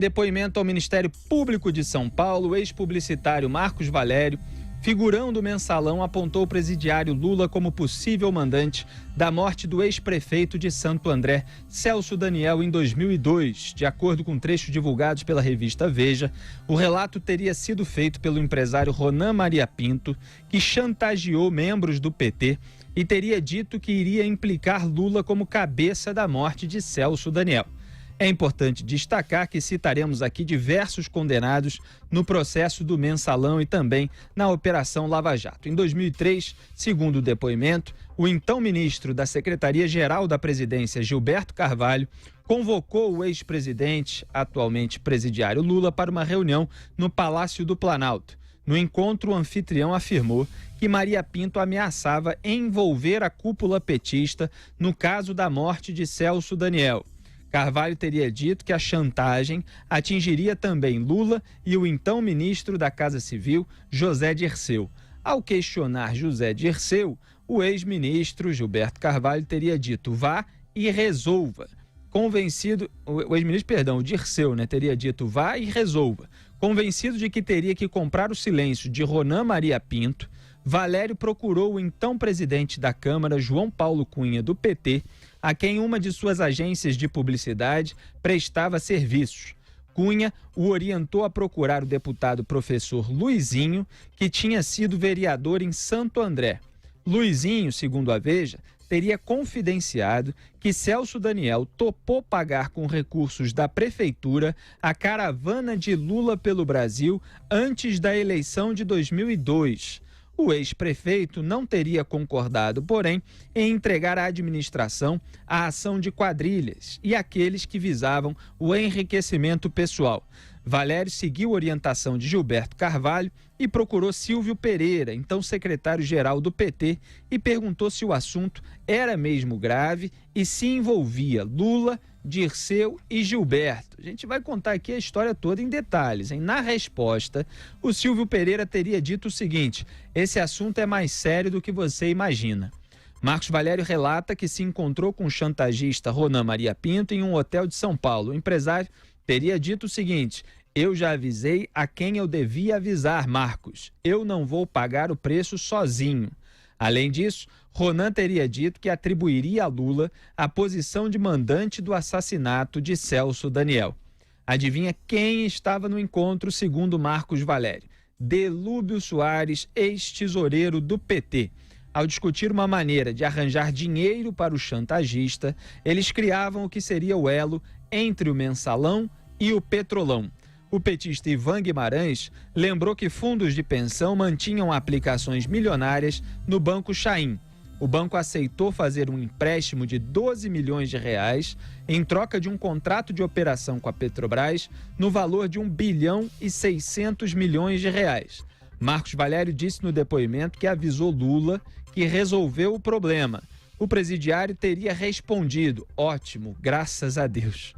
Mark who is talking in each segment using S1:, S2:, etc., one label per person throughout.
S1: Depoimento ao Ministério Público de São Paulo, o ex-publicitário Marcos Valério, figurão do Mensalão, apontou o presidiário Lula como possível mandante da morte do ex-prefeito de Santo André, Celso Daniel, em 2002. De acordo com trechos divulgados pela revista Veja, o relato teria sido feito pelo empresário Ronan Maria Pinto, que chantageou membros do PT e teria dito que iria implicar Lula como cabeça da morte de Celso Daniel. É importante destacar que citaremos aqui diversos condenados no processo do Mensalão e também na Operação Lava Jato. Em 2003, segundo o depoimento, o então ministro da Secretaria-Geral da Presidência, Gilberto Carvalho, convocou o ex-presidente, atualmente presidiário Lula, para uma reunião no Palácio do Planalto. No encontro, o anfitrião afirmou que Maria Pinto ameaçava envolver a cúpula petista no caso da morte de Celso Daniel. Carvalho teria dito que a chantagem atingiria também Lula e o então ministro da Casa Civil, José Dirceu. Ao questionar José Dirceu, o ex-ministro Gilberto Carvalho teria dito: vá e resolva. O Dirceu, teria dito: vá e resolva. Convencido de que teria que comprar o silêncio de Ronan Maria Pinto, Valério procurou o então presidente da Câmara, João Paulo Cunha, do PT, a quem uma de suas agências de publicidade prestava serviços. Cunha o orientou a procurar o deputado professor Luizinho, que tinha sido vereador em Santo André. Luizinho, segundo a Veja, teria confidenciado que Celso Daniel topou pagar com recursos da prefeitura a caravana de Lula pelo Brasil antes da eleição de 2002. O ex-prefeito não teria concordado, porém, em entregar à administração a ação de quadrilhas e aqueles que visavam o enriquecimento pessoal. Valério seguiu a orientação de Gilberto Carvalho e procurou Silvio Pereira, então secretário-geral do PT, e perguntou se o assunto era mesmo grave e se envolvia Lula, Dirceu e Gilberto. A gente vai contar aqui a história toda em detalhes, hein? Na resposta, o Silvio Pereira teria dito o seguinte: esse assunto é mais sério do que você imagina. Marcos Valério relata que se encontrou com o chantagista Ronan Maria Pinto em um hotel de São Paulo. O empresário teria dito o seguinte: eu já avisei a quem eu devia avisar, Marcos. Eu não vou pagar o preço sozinho. Além disso, Ronan teria dito que atribuiria a Lula a posição de mandante do assassinato de Celso Daniel. Adivinha quem estava no encontro, segundo Marcos Valério? Delúbio Soares, ex-tesoureiro do PT. Ao discutir uma maneira de arranjar dinheiro para o chantagista, eles criavam o que seria o elo entre o Mensalão e o Petrolão. O petista Ivan Guimarães lembrou que fundos de pensão mantinham aplicações milionárias no Banco Chaim. O banco aceitou fazer um empréstimo de 12 milhões de reais em troca de um contrato de operação com a Petrobras no valor de 1 bilhão e 600 milhões de reais. Marcos Valério disse no depoimento que avisou Lula que resolveu o problema. O presidiário teria respondido: ótimo, graças a Deus.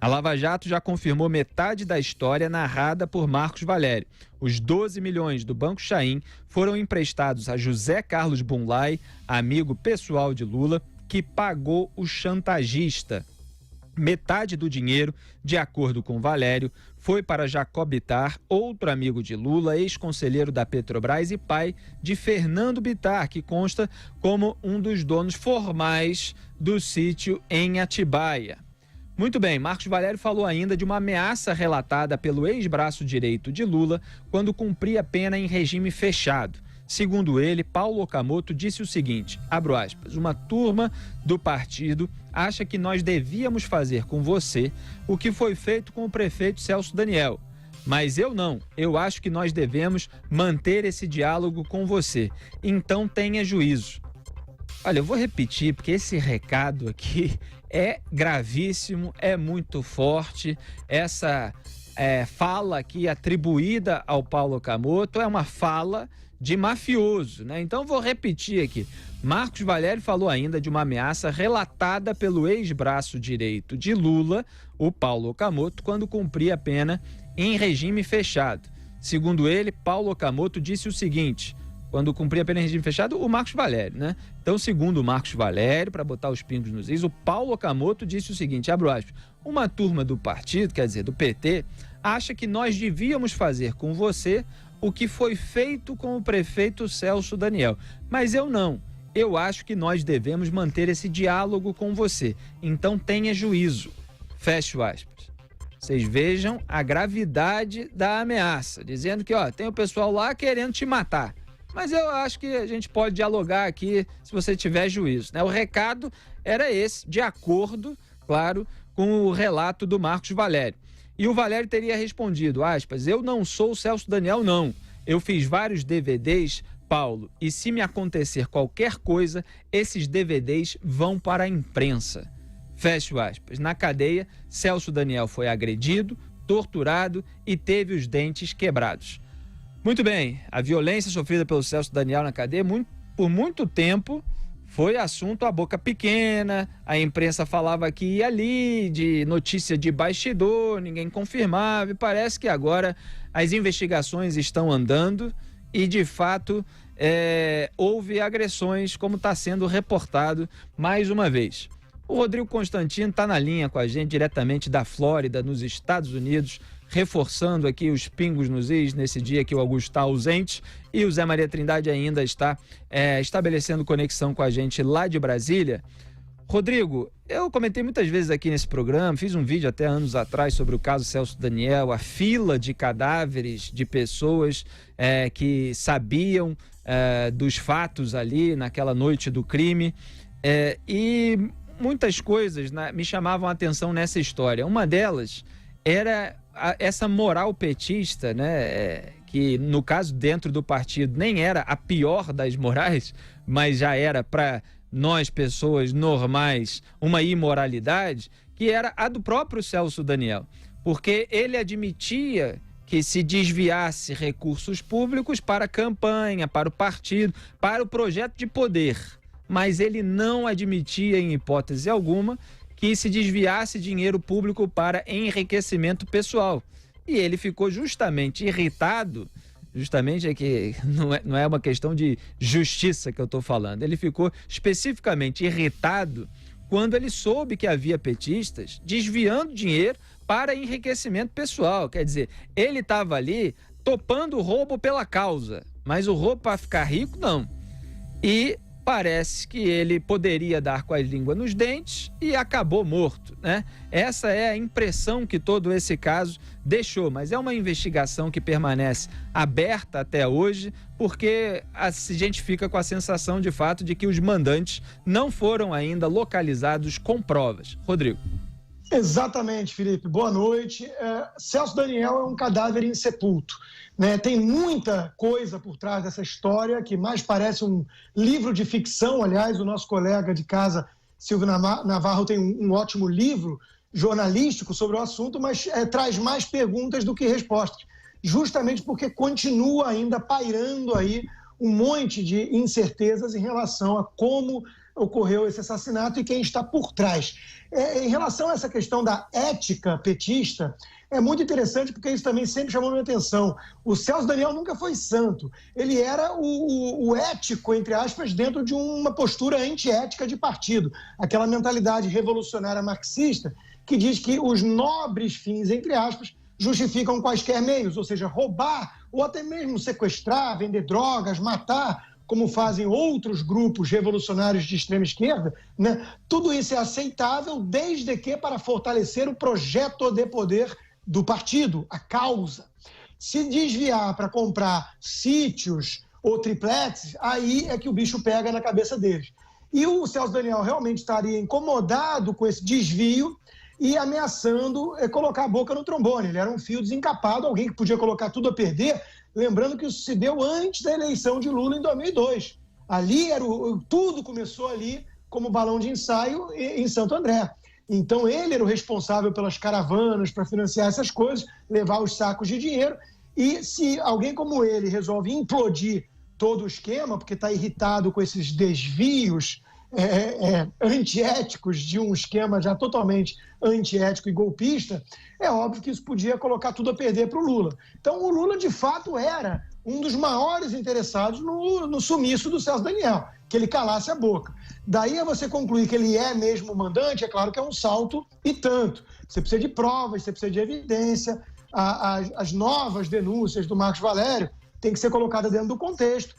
S1: A Lava Jato já confirmou metade da história narrada por Marcos Valério. Os 12 milhões do Banco Chaim foram emprestados a José Carlos Bunlai, amigo pessoal de Lula, que pagou o chantagista. Metade do dinheiro, de acordo com Valério, foi para Jacob Bittar, outro amigo de Lula, ex-conselheiro da Petrobras e pai de Fernando Bittar, que consta como um dos donos formais do sítio em Atibaia. Muito bem, Marcos Valério falou ainda de uma ameaça relatada pelo ex-braço direito de Lula quando cumpria pena em regime fechado. Segundo ele, Paulo Okamoto disse o seguinte, abro aspas, uma turma do partido acha que nós devíamos fazer com você o que foi feito com o prefeito Celso Daniel. Mas eu não, eu acho que nós devemos manter esse diálogo com você. Então tenha juízo. Olha, eu vou repetir porque esse recado aqui é gravíssimo, é muito forte. Essa fala aqui atribuída ao Paulo Okamoto é uma fala de mafioso, né? Então vou repetir aqui. Marcos Valério falou ainda de uma ameaça relatada pelo ex-braço direito de Lula, o Paulo Okamoto, quando cumpria a pena em regime fechado. Segundo ele, Paulo Okamoto disse o seguinte: quando cumpria a pena em regime fechado, o Marcos Valério, né? Então, segundo o Marcos Valério, para botar os pingos nos is, o Paulo Okamoto disse o seguinte, abro aspas, uma turma do partido, quer dizer, do PT, acha que nós devíamos fazer com você o que foi feito com o prefeito Celso Daniel. Mas eu não. Eu acho que nós devemos manter esse diálogo com você. Então tenha juízo. Fecho aspas. Vocês vejam a gravidade da ameaça, dizendo que tem o pessoal lá querendo te matar. Mas eu acho que a gente pode dialogar aqui se você tiver juízo, né? O recado era esse, de acordo, claro, com o relato do Marcos Valério. E o Valério teria respondido, aspas, eu não sou o Celso Daniel, não. Eu fiz vários DVDs, Paulo, e se me acontecer qualquer coisa, esses DVDs vão para a imprensa. Fecho aspas. Na cadeia, Celso Daniel foi agredido, torturado e teve os dentes quebrados. Muito bem, a violência sofrida pelo Celso Daniel na cadeia, por muito tempo, foi assunto à boca pequena, a imprensa falava aqui e ali, de notícia de bastidor, ninguém confirmava, e parece que agora as investigações estão andando e, de fato, houve agressões, como está sendo reportado mais uma vez. O Rodrigo Constantino está na linha com a gente, diretamente da Flórida, nos Estados Unidos, reforçando aqui os pingos nos is nesse dia que o Augusto está ausente, e o Zé Maria Trindade ainda está estabelecendo conexão com a gente lá de Brasília. Rodrigo, eu comentei muitas vezes aqui nesse programa, fiz um vídeo até anos atrás sobre o caso Celso Daniel, a fila de cadáveres de pessoas que sabiam dos fatos ali naquela noite do crime, e muitas coisas me chamavam a atenção nessa história. Uma delas era essa moral petista, né, que no caso dentro do partido nem era a pior das morais, mas já era para nós, pessoas normais, uma imoralidade, que era a do próprio Celso Daniel, porque ele admitia que se desviasse recursos públicos para a campanha, para o partido, para o projeto de poder, mas ele não admitia em hipótese alguma que se desviasse dinheiro público para enriquecimento pessoal. E ele ficou justamente irritado, justamente que não é uma questão de justiça que eu estou falando, ele ficou especificamente irritado quando ele soube que havia petistas desviando dinheiro para enriquecimento pessoal. Quer dizer, ele estava ali topando o roubo pela causa, mas o roubo para ficar rico, não. E parece que ele poderia dar com a língua nos dentes e acabou morto, né? Essa é a impressão que todo esse caso deixou, mas é uma investigação que permanece aberta até hoje, porque a gente fica com a sensação de fato de que os mandantes não foram ainda localizados com provas. Rodrigo.
S2: Exatamente, Felipe. Boa noite. Celso Daniel é um cadáver insepulto, né? Tem muita coisa por trás dessa história que mais parece um livro de ficção. Aliás, o nosso colega de casa, Silvio Navarro, tem um ótimo livro jornalístico sobre o assunto, mas traz mais perguntas do que respostas, justamente porque continua ainda pairando aí um monte de incertezas em relação a como ocorreu esse assassinato e quem está por trás. Em relação a essa questão da ética petista, é muito interessante porque isso também sempre chamou minha atenção. O Celso Daniel nunca foi santo. Ele era o ético, entre aspas, dentro de uma postura antiética de partido. Aquela mentalidade revolucionária marxista que diz que os nobres fins, entre aspas, justificam quaisquer meios, ou seja, roubar ou até mesmo sequestrar, vender drogas, matar, como fazem outros grupos revolucionários de extrema esquerda, né? Tudo isso é aceitável desde que para fortalecer o projeto de poder do partido, a causa. Se desviar para comprar sítios ou tripletes, aí é que o bicho pega na cabeça deles. E o Celso Daniel realmente estaria incomodado com esse desvio e ameaçando colocar a boca no trombone. Ele era um fio desencapado, alguém que podia colocar tudo a perder. Lembrando que isso se deu antes da eleição de Lula em 2002. Ali tudo começou ali como balão de ensaio em Santo André. Então ele era o responsável pelas caravanas para financiar essas coisas, levar os sacos de dinheiro. E se alguém como ele resolve implodir todo o esquema, porque está irritado com esses desvios antiéticos de um esquema já totalmente antiético e golpista, é óbvio que isso podia colocar tudo a perder para o Lula. Então o Lula de fato era um dos maiores interessados no sumiço do Celso Daniel, que ele calasse a boca. Daí a você concluir que ele é mesmo o mandante, é claro que é um salto e tanto. Você precisa de provas, você precisa de evidência. As novas denúncias do Marcos Valério têm que ser colocadas dentro do contexto.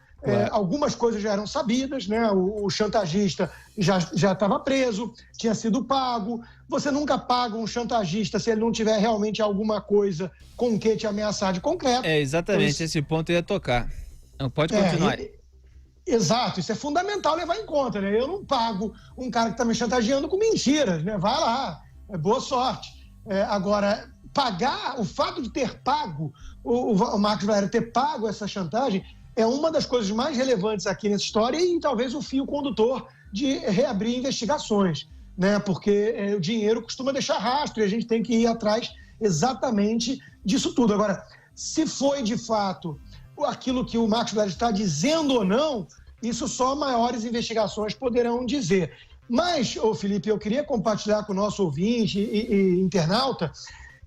S2: Algumas coisas já eram sabidas, né? O chantagista já estava preso, tinha sido pago. Você nunca paga um chantagista se ele não tiver realmente alguma coisa com que te ameaçar de concreto.
S1: É exatamente então, esse ponto eu ia tocar. Não, pode continuar.
S2: Exato, isso é fundamental levar em conta, né? Eu não pago um cara que está me chantageando com mentiras, né? Vai lá, boa sorte. Agora, pagar, o fato de ter pago, o Marcos Valério ter pago essa chantagem, é uma das coisas mais relevantes aqui nessa história e talvez o fio condutor de reabrir investigações, né? Porque o dinheiro costuma deixar rastro e a gente tem que ir atrás exatamente disso tudo. Agora, se foi de fato aquilo que o Marcos Valério está dizendo ou não, isso só maiores investigações poderão dizer. Mas, Felipe, eu queria compartilhar com o nosso ouvinte e internauta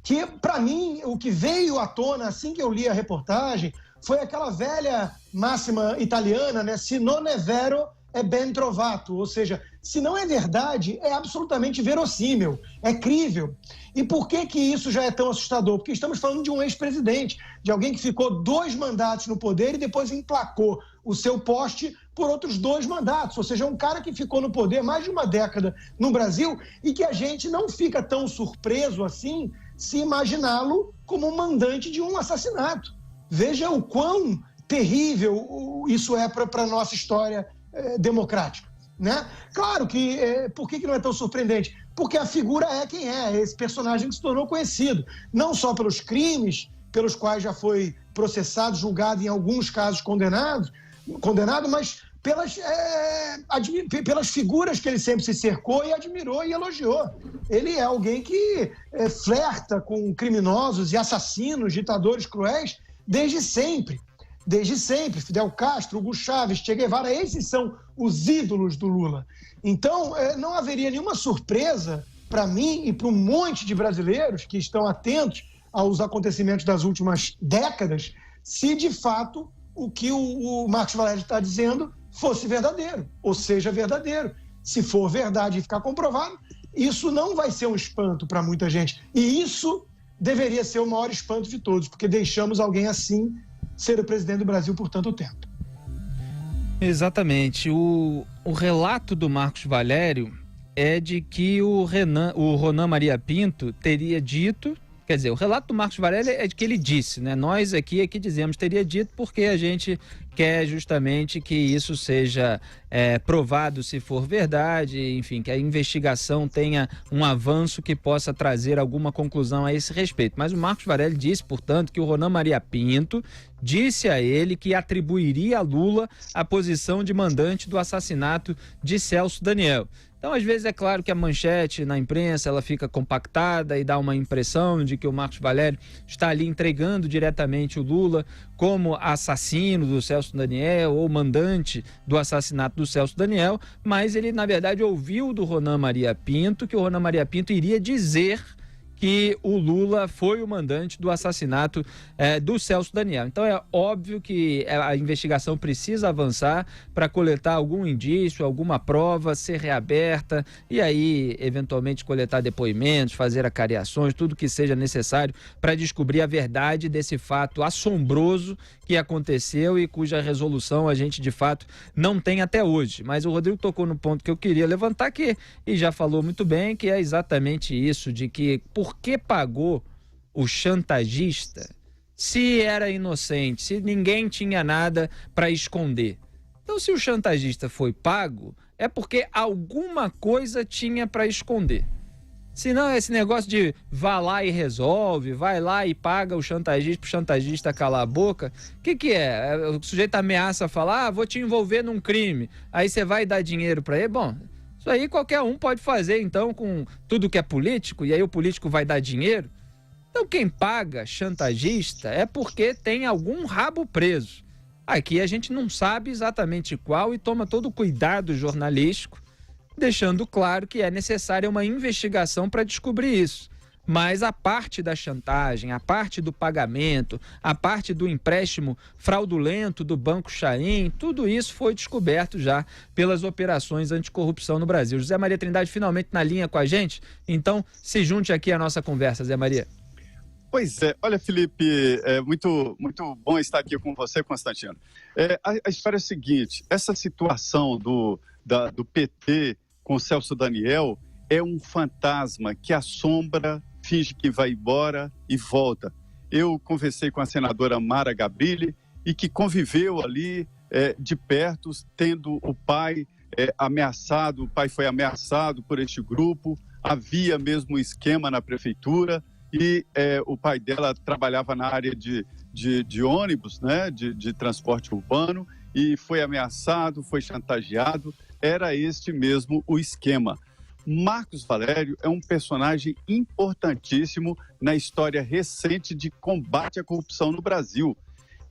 S2: que, para mim, o que veio à tona assim que eu li a reportagem foi aquela velha máxima italiana, né? Se non è vero, è ben trovato. Ou seja, se não é verdade, é absolutamente verossímil, é crível. E por que isso já é tão assustador? Porque estamos falando de um ex-presidente, de alguém que ficou 2 mandatos no poder e depois emplacou o seu poste por outros 2 mandatos. Ou seja, um cara que ficou no poder mais de uma década no Brasil e que a gente não fica tão surpreso assim se imaginá-lo como um mandante de um assassinato. Veja o quão terrível isso é para a nossa história democrática, né? Claro que, por que não é tão surpreendente? Porque a figura é quem é esse personagem que se tornou conhecido, não só pelos crimes pelos quais já foi processado, julgado, em alguns casos condenado, mas pelas figuras que ele sempre se cercou e admirou e elogiou. Ele é alguém que flerta com criminosos e assassinos, ditadores cruéis, desde sempre. Fidel Castro, Hugo Chávez, Che Guevara, esses são os ídolos do Lula. Então, não haveria nenhuma surpresa para mim e para um monte de brasileiros que estão atentos aos acontecimentos das últimas décadas, se de fato o que o Marcos Valério está dizendo fosse verdadeiro, ou seja verdadeiro. Se for verdade e ficar comprovado, isso não vai ser um espanto para muita gente. E isso deveria ser o maior espanto de todos, porque deixamos alguém assim ser o presidente do Brasil por tanto tempo.
S1: Exatamente. O relato do Marcos Valério é de que o Ronan Maria Pinto teria dito, quer dizer, o relato do Marcos Valério é de que ele disse, né? Nós aqui dizemos teria dito porque a gente quer justamente que isso seja provado se for verdade, enfim, que a investigação tenha um avanço que possa trazer alguma conclusão a esse respeito. Mas o Marcos Valério disse, portanto, que o Ronan Maria Pinto disse a ele que atribuiria a Lula a posição de mandante do assassinato de Celso Daniel. Então, às vezes, é claro que a manchete na imprensa ela fica compactada e dá uma impressão de que o Marcos Valério está ali entregando diretamente o Lula como assassino do Celso Daniel ou mandante do assassinato do Celso Daniel, mas ele, na verdade, ouviu do Ronan Maria Pinto que o Ronan Maria Pinto iria dizer que o Lula foi o mandante do assassinato do Celso Daniel. Então é óbvio que a investigação precisa avançar para coletar algum indício, alguma prova, ser reaberta e aí eventualmente coletar depoimentos, fazer acariações, tudo que seja necessário para descobrir a verdade desse fato assombroso que aconteceu e cuja resolução a gente de fato não tem até hoje. Mas o Rodrigo tocou no ponto que eu queria levantar aqui e já falou muito bem, que é exatamente isso, de que por que pagou o chantagista se era inocente, se ninguém tinha nada para esconder? Então, se o chantagista foi pago, é porque alguma coisa tinha para esconder. Senão, esse negócio de vá lá e resolve, vai lá e paga o chantagista pro chantagista calar a boca, o que é? O sujeito ameaça falar, vou te envolver num crime, aí você vai dar dinheiro para ele? Bom, isso aí qualquer um pode fazer, então, com tudo que é político, e aí o político vai dar dinheiro. Então, quem paga chantagista é porque tem algum rabo preso. Aqui a gente não sabe exatamente qual e toma todo o cuidado jornalístico, deixando claro que é necessária uma investigação para descobrir isso. mas a parte da chantagem, a parte do pagamento, a parte do empréstimo fraudulento do Banco Chain, tudo isso foi descoberto já pelas operações anticorrupção no Brasil. José Maria Trindade finalmente na linha com a gente, então se junte aqui à nossa conversa, Zé Maria.
S3: Pois é, olha, Felipe, é muito bom estar aqui com você, Constantino. A história é a seguinte, essa situação do PT com Celso Daniel é um fantasma que assombra, finge que vai embora e volta. Eu conversei com a senadora Mara Gabrilli e que conviveu ali de perto, tendo o pai ameaçado, o pai foi ameaçado por este grupo, havia mesmo um esquema na prefeitura e o pai dela trabalhava na área de ônibus, né, de transporte urbano e foi ameaçado, foi chantageado, era este mesmo o esquema. Marcos Valério é um personagem importantíssimo na história recente de combate à corrupção no Brasil.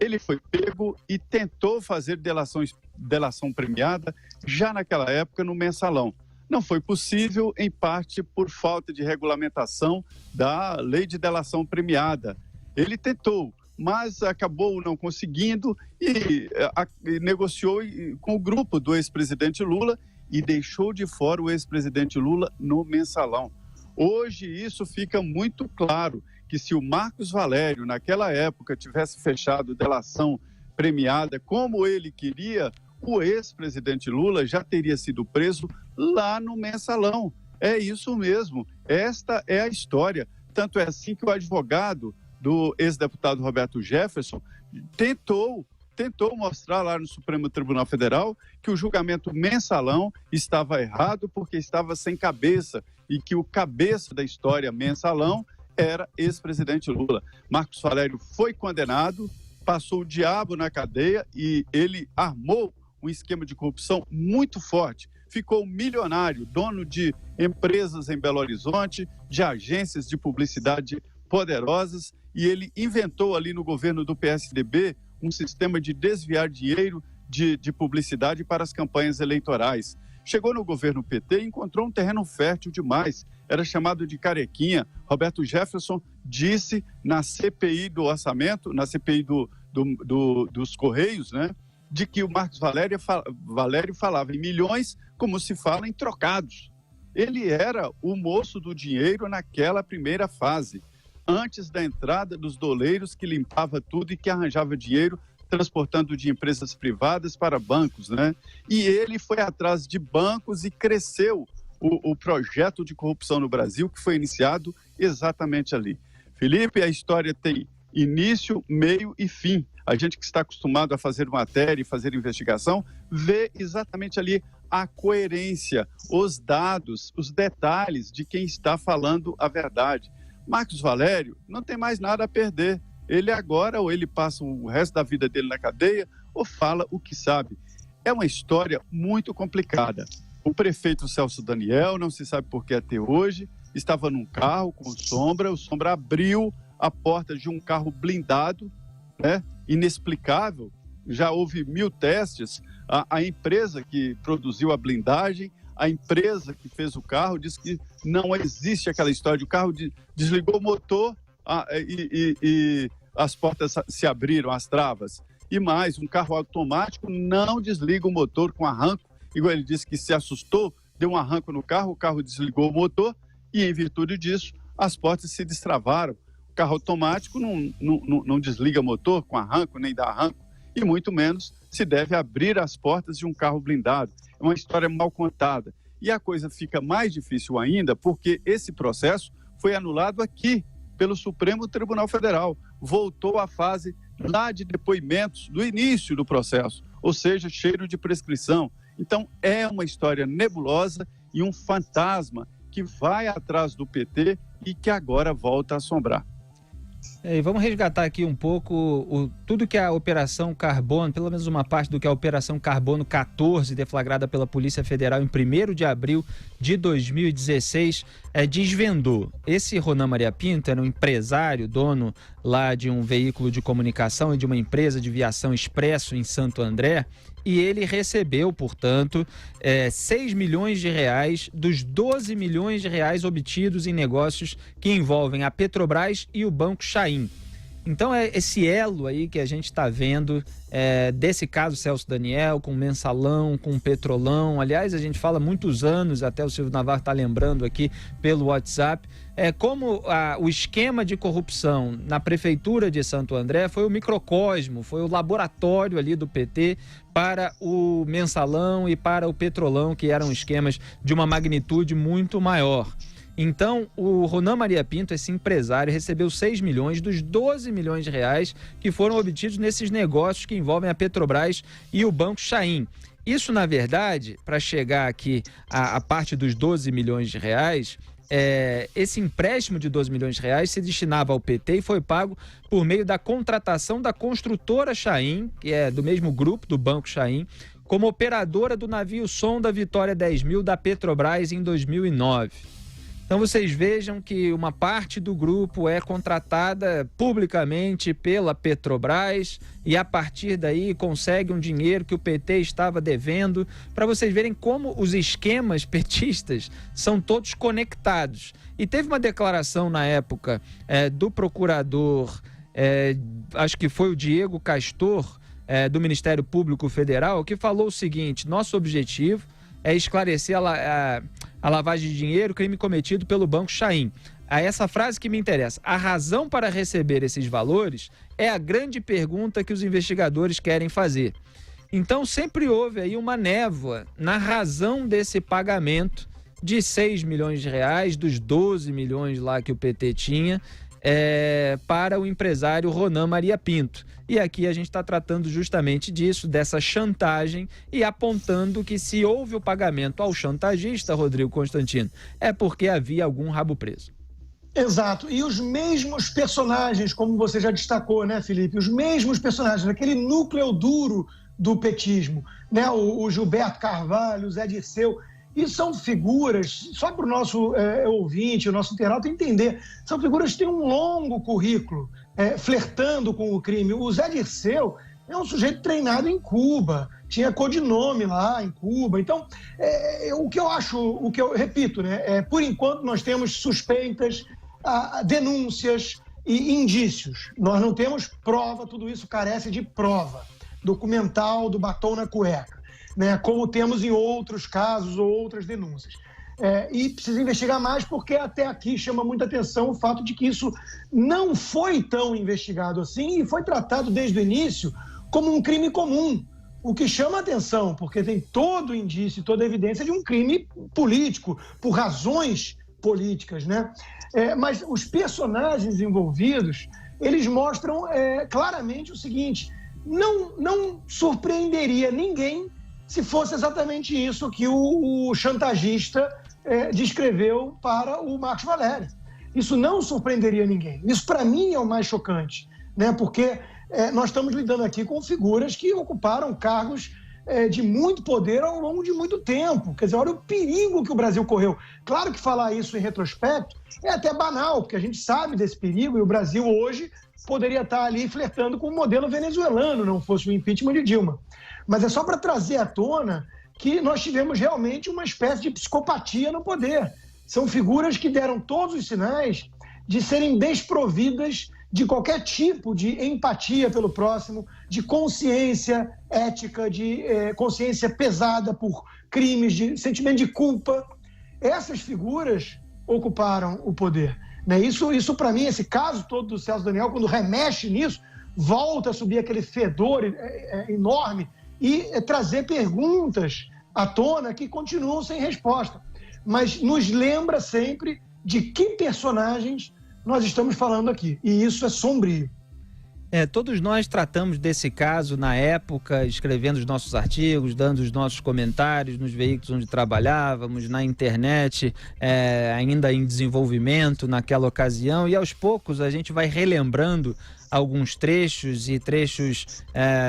S3: Ele foi pego e tentou fazer delação premiada já naquela época no Mensalão. Não foi possível, em parte por falta de regulamentação da lei de delação premiada. Ele tentou, mas acabou não conseguindo e negociou com o grupo do ex-presidente Lula e deixou de fora o ex-presidente Lula no Mensalão. Hoje isso fica muito claro, que se o Marcos Valério, naquela época, tivesse fechado delação premiada como ele queria, o ex-presidente Lula já teria sido preso lá no Mensalão. É isso mesmo, esta é a história. Tanto é assim que o advogado do ex-deputado Roberto Jefferson tentou mostrar lá no Supremo Tribunal Federal que o julgamento Mensalão estava errado porque estava sem cabeça e que o cabeça da história Mensalão era ex-presidente Lula. Marcos Valério foi condenado, passou o diabo na cadeia e ele armou um esquema de corrupção muito forte. Ficou milionário, dono de empresas em Belo Horizonte, de agências de publicidade poderosas e ele inventou ali no governo do PSDB um sistema de desviar dinheiro de publicidade para as campanhas eleitorais. Chegou no governo PT e encontrou um terreno fértil demais. Era chamado de carequinha. Roberto Jefferson disse na CPI do orçamento, na CPI dos Correios, né, de que o Marcos Valério falava em milhões como se fala em trocados. Ele era o moço do dinheiro naquela primeira fase, antes da entrada dos doleiros que limpava tudo e que arranjava dinheiro transportando de empresas privadas para bancos, né? E ele foi atrás de bancos e cresceu o projeto de corrupção no Brasil que foi iniciado exatamente ali. Felipe, a história tem início, meio e fim. A gente que está acostumado a fazer matéria e fazer investigação vê exatamente ali a coerência, os dados, os detalhes de quem está falando a verdade. Marcos Valério não tem mais nada a perder. Ele agora, ou ele passa o resto da vida dele na cadeia, ou fala o que sabe. É uma história muito complicada. O prefeito Celso Daniel, não se sabe por que até hoje, estava num carro com Sombra, o Sombra abriu a porta de um carro blindado, né? Inexplicável, já houve 1000 testes, a empresa que produziu a blindagem, a empresa que fez o carro disse que não existe aquela história de o carro desligou o motor e as portas se abriram, as travas. E mais, um carro automático não desliga o motor com arranco, igual ele disse que se assustou, deu um arranco no carro, o carro desligou o motor e em virtude disso as portas se destravaram. O carro automático não desliga motor com arranco, nem dá arranco, e muito menos se deve abrir as portas de um carro blindado. É uma história mal contada. E a coisa fica mais difícil ainda porque esse processo foi anulado aqui pelo Supremo Tribunal Federal. Voltou à fase lá de depoimentos do início do processo, ou seja, cheiro de prescrição. Então, é uma história nebulosa e um fantasma que vai atrás do PT e que agora volta a assombrar.
S1: E vamos resgatar aqui um pouco tudo que a Operação Carbono, pelo menos uma parte do que a Operação Carbono 14, deflagrada pela Polícia Federal em 1º de abril de 2016, desvendou. Esse Ronan Maria Pinto era um empresário, dono lá de um veículo de comunicação e de uma empresa de viação expresso em Santo André, e ele recebeu, portanto, 6 milhões de reais dos 12 milhões de reais obtidos em negócios que envolvem a Petrobras e o Banco Chain. Então é esse elo aí que a gente está vendo desse caso Celso Daniel, com o Mensalão, com o Petrolão. Aliás, a gente fala há muitos anos, até o Silvio Navarro está lembrando aqui pelo WhatsApp, como o esquema de corrupção na Prefeitura de Santo André foi o microcosmo, foi o laboratório ali do PT para o Mensalão e para o Petrolão, que eram esquemas de uma magnitude muito maior. Então, o Ronan Maria Pinto, esse empresário, recebeu 6 milhões dos 12 milhões de reais que foram obtidos nesses negócios que envolvem a Petrobras e o Banco Chain. Isso, na verdade, para chegar aqui à parte dos 12 milhões de reais, esse empréstimo de 12 milhões de reais se destinava ao PT e foi pago por meio da contratação da construtora Chain, que é do mesmo grupo do Banco Chain, como operadora do navio sonda Vitória 10.000 da Petrobras em 2009. Então vocês vejam que uma parte do grupo é contratada publicamente pela Petrobras e a partir daí consegue um dinheiro que o PT estava devendo, para vocês verem como os esquemas petistas são todos conectados. E teve uma declaração na época do procurador, acho que foi o Diego Castor, do Ministério Público Federal, que falou o seguinte: nosso objetivo é esclarecer a lavagem de dinheiro, crime cometido pelo Banco Chain. Essa frase que me interessa: a razão para receber esses valores é a grande pergunta que os investigadores querem fazer. Então sempre houve aí uma névoa na razão desse pagamento de 6 milhões de reais, dos 12 milhões lá que o PT tinha, para o empresário Ronan Maria Pinto. E aqui a gente está tratando justamente disso, dessa chantagem, e apontando que se houve o pagamento ao chantagista, Rodrigo Constantino, é porque havia algum rabo preso.
S2: Exato. E os mesmos personagens, como você já destacou, né, Felipe? Os mesmos personagens, aquele núcleo duro do petismo, né? O Gilberto Carvalho, o Zé Dirceu. E são figuras, só para o nosso ouvinte, o nosso internauta entender, são figuras que têm um longo currículo flertando com o crime. O Zé Dirceu é um sujeito treinado em Cuba, tinha codinome lá em Cuba. Então, o que eu repito, né? Por enquanto nós temos suspeitas, denúncias e indícios. Nós não temos prova, tudo isso carece de prova documental do batom na cueca, né, como temos em outros casos ou outras denúncias. E precisa investigar mais, porque até aqui chama muita atenção o fato de que isso não foi tão investigado assim e foi tratado desde o início como um crime comum, o que chama atenção, porque tem todo o indício, toda a evidência de um crime político, por razões políticas, né? Mas os personagens envolvidos, eles mostram claramente o seguinte: não surpreenderia ninguém se fosse exatamente isso que o chantagista descreveu para o Marcos Valério. Isso não surpreenderia ninguém. Isso, para mim, é o mais chocante, né? Porque nós estamos lidando aqui com figuras que ocuparam cargos de muito poder ao longo de muito tempo. Quer dizer, olha o perigo que o Brasil correu. Claro que falar isso em retrospecto é até banal, porque a gente sabe desse perigo, e o Brasil hoje poderia estar ali flertando com o modelo venezuelano, não fosse o impeachment de Dilma. Mas é só para trazer à tona que nós tivemos realmente uma espécie de psicopatia no poder. São figuras que deram todos os sinais de serem desprovidas de qualquer tipo de empatia pelo próximo, de consciência ética, de consciência pesada por crimes, de sentimento de culpa. Essas figuras ocuparam o poder, né? Isso para mim, esse caso todo do Celso Daniel, quando remexe nisso, volta a subir aquele fedor enorme e trazer perguntas à tona que continuam sem resposta. Mas nos lembra sempre de que personagens nós estamos falando aqui. E isso é sombrio.
S1: Todos nós tratamos desse caso na época, escrevendo os nossos artigos, dando os nossos comentários nos veículos onde trabalhávamos, na internet, ainda em desenvolvimento naquela ocasião, e aos poucos a gente vai relembrando alguns trechos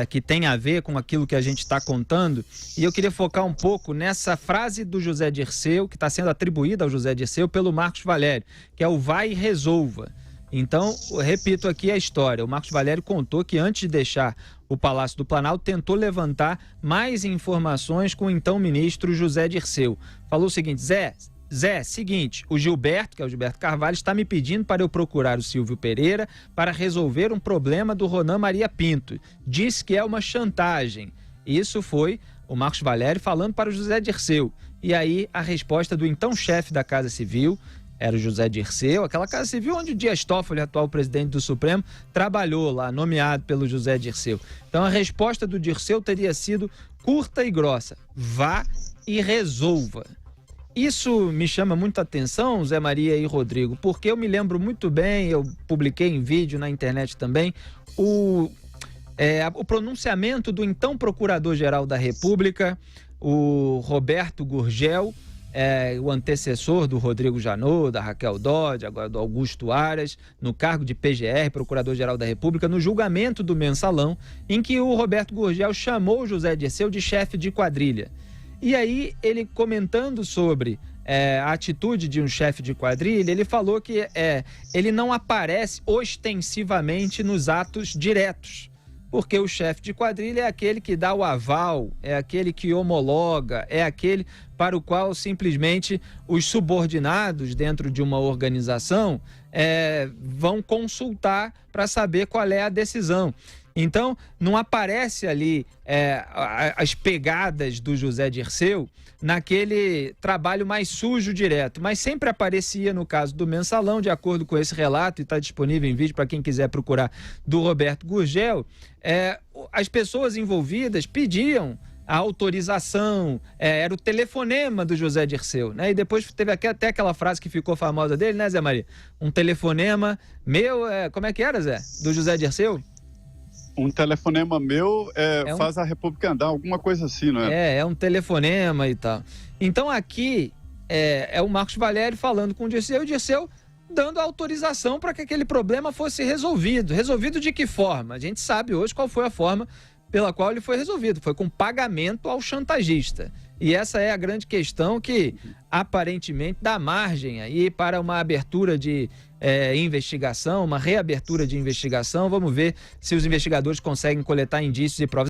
S1: que têm a ver com aquilo que a gente está contando. E eu queria focar um pouco nessa frase do José Dirceu, que está sendo atribuída ao José Dirceu pelo Marcos Valério, que é o vai e resolva. Então, repito aqui a história. O Marcos Valério contou que antes de deixar o Palácio do Planalto tentou levantar mais informações com o então ministro José Dirceu. Falou o seguinte: Zé, seguinte, o Gilberto, que é o Gilberto Carvalho, está me pedindo para eu procurar o Silvio Pereira para resolver um problema do Ronan Maria Pinto. Diz que é uma chantagem. Isso foi o Marcos Valério falando para o José Dirceu. E aí a resposta do então chefe da Casa Civil, era o José Dirceu, aquela Casa Civil onde o Dias Toffoli, atual presidente do Supremo, trabalhou lá, nomeado pelo José Dirceu. Então a resposta do Dirceu teria sido curta e grossa: vá e resolva. Isso me chama muita atenção, Zé Maria e Rodrigo, porque eu me lembro muito bem, eu publiquei em vídeo na internet também, o pronunciamento do então Procurador-Geral da República, o Roberto Gurgel, o antecessor do Rodrigo Janot, da Raquel Dodge, agora do Augusto Aras, no cargo de PGR, Procurador-Geral da República, no julgamento do Mensalão, em que o Roberto Gurgel chamou o José Dirceu de chefe de quadrilha. E aí, ele comentando sobre a atitude de um chefe de quadrilha, ele falou que ele não aparece ostensivamente nos atos diretos, porque o chefe de quadrilha é aquele que dá o aval, é aquele que homologa, é aquele para o qual simplesmente os subordinados dentro de uma organização vão consultar para saber qual é a decisão. Então, não aparece ali as pegadas do José Dirceu naquele trabalho mais sujo direto, mas sempre aparecia no caso do Mensalão, de acordo com esse relato, e está disponível em vídeo para quem quiser procurar, do Roberto Gurgel. As pessoas envolvidas pediam a autorização, era o telefonema do José Dirceu, né? E depois teve até aquela frase que ficou famosa dele, né, Zé Maria? Um telefonema meu, como é que era, Zé? Do José Dirceu?
S3: Um telefonema meu faz a República andar, alguma coisa assim, não é?
S1: É um telefonema e tal. Então aqui é o Marcos Valério falando com o Dirceu dando autorização para que aquele problema fosse resolvido. Resolvido de que forma? A gente sabe hoje qual foi a forma pela qual ele foi resolvido. Foi com pagamento ao chantagista. E essa é a grande questão que aparentemente dá margem aí para uma abertura de investigação, uma reabertura de investigação. Vamos ver se os investigadores conseguem coletar indícios e provas.